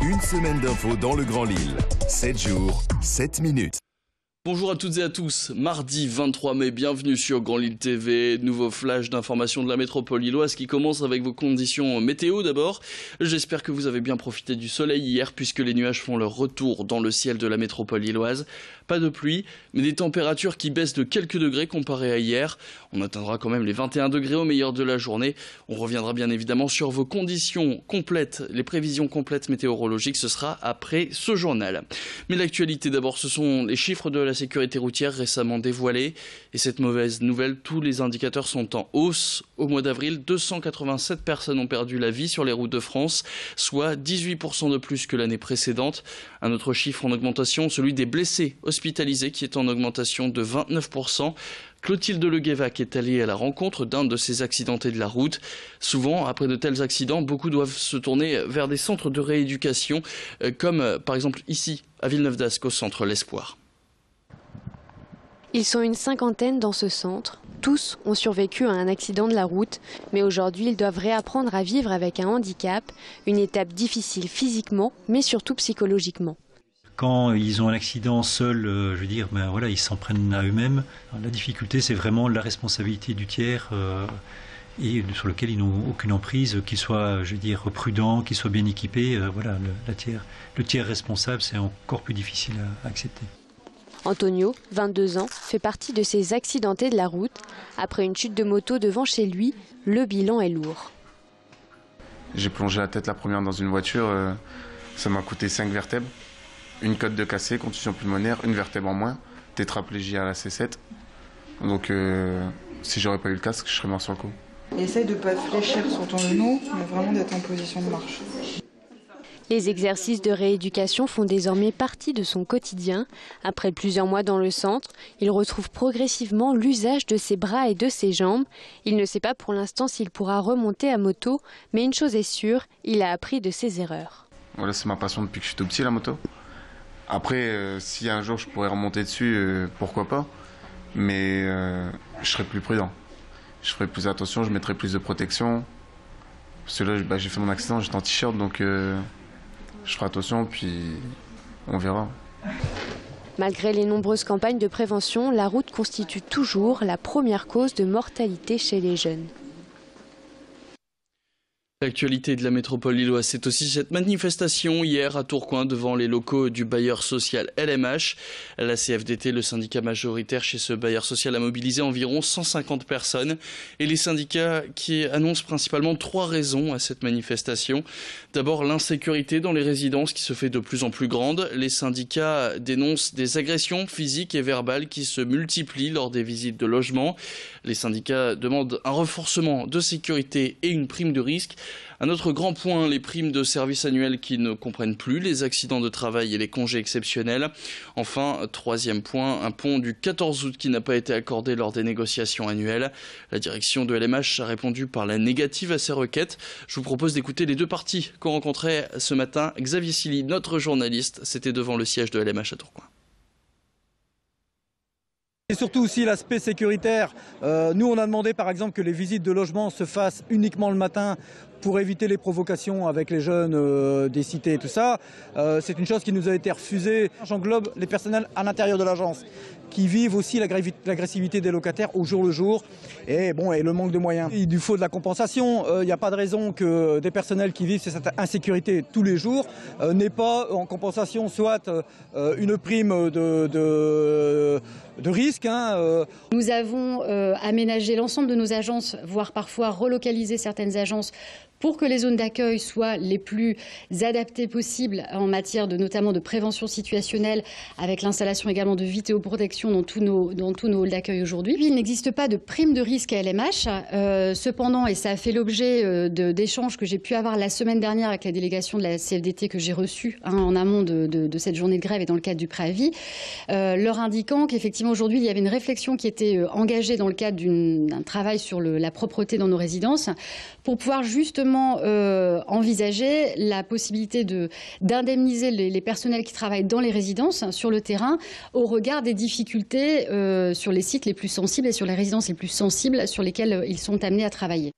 Une semaine d'infos dans le Grand Lille. 7 jours, 7 minutes. Bonjour à toutes et à tous, mardi 23 mai, bienvenue sur Grand Lille TV, nouveau flash d'information de la métropole lilloise qui commence avec vos conditions météo d'abord. J'espère que vous avez bien profité du soleil hier puisque les nuages font leur retour dans le ciel de la métropole lilloise. Pas de pluie, mais des températures qui baissent de quelques degrés comparé à hier. On atteindra quand même les 21 degrés au meilleur de la journée. On reviendra bien évidemment sur vos conditions complètes, les prévisions complètes météorologiques, ce sera après ce journal. Mais l'actualité d'abord, ce sont les chiffres de la sécurité routière récemment dévoilés. Et cette mauvaise nouvelle, tous les indicateurs sont en hausse. Au mois d'avril, 287 personnes ont perdu la vie sur les routes de France, soit 18% de plus que l'année précédente. Un autre chiffre en augmentation, celui des blessés hospitalisés, qui est en augmentation de 29%. Clotilde Leguévac est allée à la rencontre d'un de ces accidentés de la route. Souvent, après de tels accidents, beaucoup doivent se tourner vers des centres de rééducation, comme par exemple ici, à Villeneuve-d'Ascq, au centre L'Espoir. Ils sont une cinquantaine dans ce centre. Tous ont survécu à un accident de la route, mais aujourd'hui ils doivent réapprendre à vivre avec un handicap, une étape difficile physiquement, mais surtout psychologiquement. Quand ils ont un accident seuls, ils s'en prennent à eux-mêmes. La difficulté, c'est vraiment la responsabilité du tiers et sur lequel ils n'ont aucune emprise, qu'ils soient, prudents, qu'ils soient bien équipés. Le tiers responsable, c'est encore plus difficile à accepter. Antonio, 22 ans, fait partie de ces accidentés de la route. Après une chute de moto devant chez lui, le bilan est lourd. J'ai plongé la tête la première dans une voiture, ça m'a coûté 5 vertèbres. Une côte de cassée, contusion pulmonaire, une vertèbre en moins, tétraplégie à la C7. Donc si j'aurais pas eu le casque, je serais mort sur le coup. Essaye de ne pas fléchir sur ton genou, mais vraiment d'être en position de marche. Les exercices de rééducation font désormais partie de son quotidien. Après plusieurs mois dans le centre, il retrouve progressivement l'usage de ses bras et de ses jambes. Il ne sait pas pour l'instant s'il pourra remonter à moto, mais une chose est sûre, il a appris de ses erreurs. Voilà, c'est ma passion depuis que je suis tout petit, la moto. Après, si un jour je pourrais remonter dessus, pourquoi pas. Mais je serais plus prudent. Je ferais plus attention, je mettrais plus de protection. Parce que là, j'ai fait mon accident, j'étais en t-shirt, donc je ferai attention, puis on verra. Malgré les nombreuses campagnes de prévention, la route constitue toujours la première cause de mortalité chez les jeunes. L'actualité de la métropole lilloise, c'est aussi cette manifestation hier à Tourcoing devant les locaux du bailleur social LMH. La CFDT, le syndicat majoritaire chez ce bailleur social, a mobilisé environ 150 personnes. Et les syndicats qui annoncent principalement 3 raisons à cette manifestation. D'abord, l'insécurité dans les résidences qui se fait de plus en plus grande. Les syndicats dénoncent des agressions physiques et verbales qui se multiplient lors des visites de logement. Les syndicats demandent un renforcement de sécurité et une prime de risque. Un autre grand point, les primes de service annuels qui ne comprennent plus les accidents de travail et les congés exceptionnels. Enfin, 3e point, un pont du 14 août qui n'a pas été accordé lors des négociations annuelles. La direction de LMH a répondu par la négative à ces requêtes. Je vous propose d'écouter les 2 parties qu'on rencontrait ce matin. Xavier Silly, notre journaliste, c'était devant le siège de LMH à Tourcoing. Et surtout aussi l'aspect sécuritaire. Nous, on a demandé par exemple que les visites de logement se fassent uniquement le matin pour éviter les provocations avec les jeunes des cités et tout ça. C'est une chose qui nous a été refusée. J'englobe les personnels à l'intérieur de l'agence qui vivent aussi l'agressivité des locataires au jour le jour et le manque de moyens. Il lui faut de la compensation. Il n'y a pas de raison que des personnels qui vivent cette insécurité tous les jours n'aient pas en compensation soit une prime de risque. Nous avons aménagé l'ensemble de nos agences, voire parfois relocalisé certaines agences pour que les zones d'accueil soient les plus adaptées possibles en matière notamment de prévention situationnelle, avec l'installation également de vidéoprotection dans tous nos halls d'accueil aujourd'hui. Il n'existe pas de prime de risque à LMH. Cependant, et ça a fait l'objet d'échanges que j'ai pu avoir la semaine dernière avec la délégation de la CFDT que j'ai reçue en amont de cette journée de grève et dans le cadre du préavis, leur indiquant qu'effectivement aujourd'hui il y avait une réflexion qui était engagée dans le cadre d'un travail sur la propreté dans nos résidences pour pouvoir justement envisager la possibilité d'indemniser les personnels qui travaillent dans les résidences sur le terrain au regard des difficultés sur les sites les plus sensibles et sur les résidences les plus sensibles sur lesquelles ils sont amenés à travailler.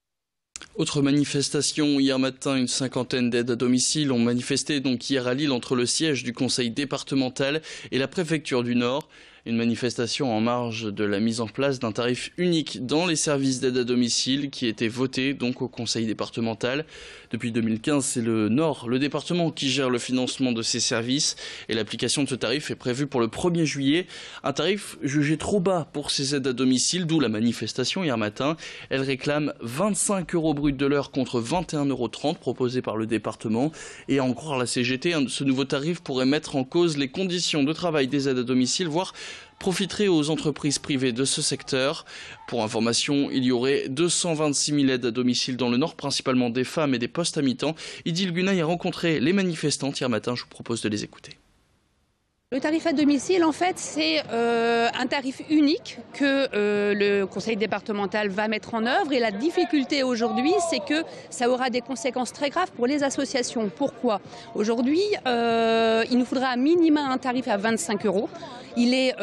Autre manifestation, hier matin, une cinquantaine d'aides à domicile ont manifesté donc hier à Lille entre le siège du conseil départemental et la préfecture du Nord. Une manifestation en marge de la mise en place d'un tarif unique dans les services d'aide à domicile qui était voté donc au conseil départemental. Depuis 2015, c'est le Nord, le département, qui gère le financement de ces services et l'application de ce tarif est prévue pour le 1er juillet. Un tarif jugé trop bas pour ces aides à domicile, d'où la manifestation hier matin. Elle réclame 25 € brut de l'heure contre 21,30 € proposés par le département. Et à en croire la CGT, ce nouveau tarif pourrait mettre en cause les conditions de travail des aides à domicile, voire profiterait aux entreprises privées de ce secteur. Pour information, il y aurait 226 000 aides à domicile dans le Nord, principalement des femmes et des postes à mi-temps. Idil Gunay a rencontré les manifestantes hier matin, je vous propose de les écouter. Le tarif à domicile, en fait, c'est un tarif unique que le conseil départemental va mettre en œuvre. Et la difficulté aujourd'hui, c'est que ça aura des conséquences très graves pour les associations. Pourquoi ? Aujourd'hui, il nous faudra à minima un tarif à 25 €. Il est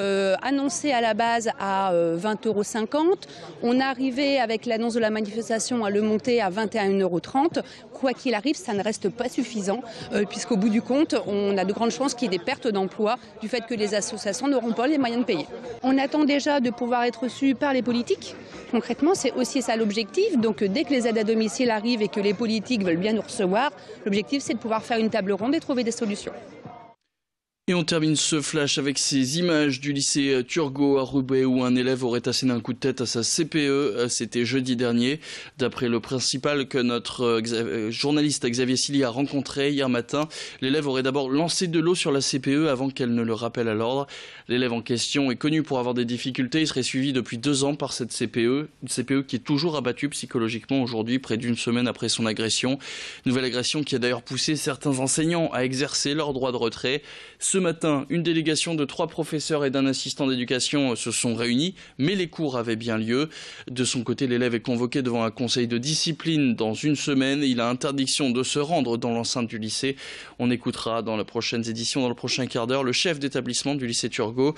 annoncé à la base à 20,50 €. On arrivait avec l'annonce de la manifestation à le monter à 21,30 €. Quoi qu'il arrive, ça ne reste pas suffisant, puisqu'au bout du compte, on a de grandes chances qu'il y ait des pertes d'emplois du fait que les associations n'auront pas les moyens de payer. On attend déjà de pouvoir être reçus par les politiques. Concrètement, c'est aussi ça l'objectif. Donc dès que les aides à domicile arrivent et que les politiques veulent bien nous recevoir, l'objectif c'est de pouvoir faire une table ronde et trouver des solutions. Et on termine ce flash avec ces images du lycée Turgot à Roubaix où un élève aurait asséné un coup de tête à sa CPE. C'était jeudi dernier. D'après le principal que notre journaliste Xavier Silly a rencontré hier matin, l'élève aurait d'abord lancé de l'eau sur la CPE avant qu'elle ne le rappelle à l'ordre. L'élève en question est connu pour avoir des difficultés. Il serait suivi depuis 2 ans par cette CPE. Une CPE qui est toujours abattue psychologiquement aujourd'hui, près d'1 semaine après son agression. Nouvelle agression qui a d'ailleurs poussé certains enseignants à exercer leur droit de retrait. Ce matin, une délégation de 3 professeurs et d'un assistant d'éducation se sont réunis, mais les cours avaient bien lieu. De son côté, l'élève est convoqué devant un conseil de discipline dans 1 semaine. Il a interdiction de se rendre dans l'enceinte du lycée. On écoutera dans les prochaines éditions, dans le prochain quart d'heure, le chef d'établissement du lycée Turgot.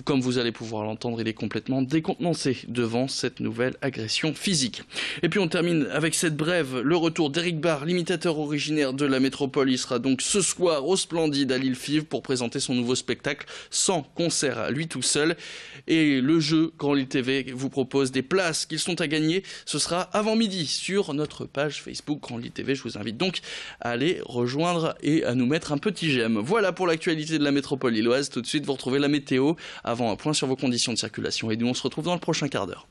Comme vous allez pouvoir l'entendre, il est complètement décontenancé devant cette nouvelle agression physique. Et puis on termine avec cette brève, le retour d'Éric Barre, l'imitateur originaire de la métropole. Il sera donc ce soir au Splendide à Lille-Fives pour présenter son nouveau spectacle sans concert à lui tout seul. Et le jeu Grand Lille TV vous propose des places qu'ils sont à gagner. Ce sera avant midi sur notre page Facebook Grand Lille TV. Je vous invite donc à aller rejoindre et à nous mettre un petit j'aime. Voilà pour l'actualité de la métropole lilloise. Tout de suite, vous retrouvez la météo. Avant, un point sur vos conditions de circulation. Et nous, on se retrouve dans le prochain quart d'heure.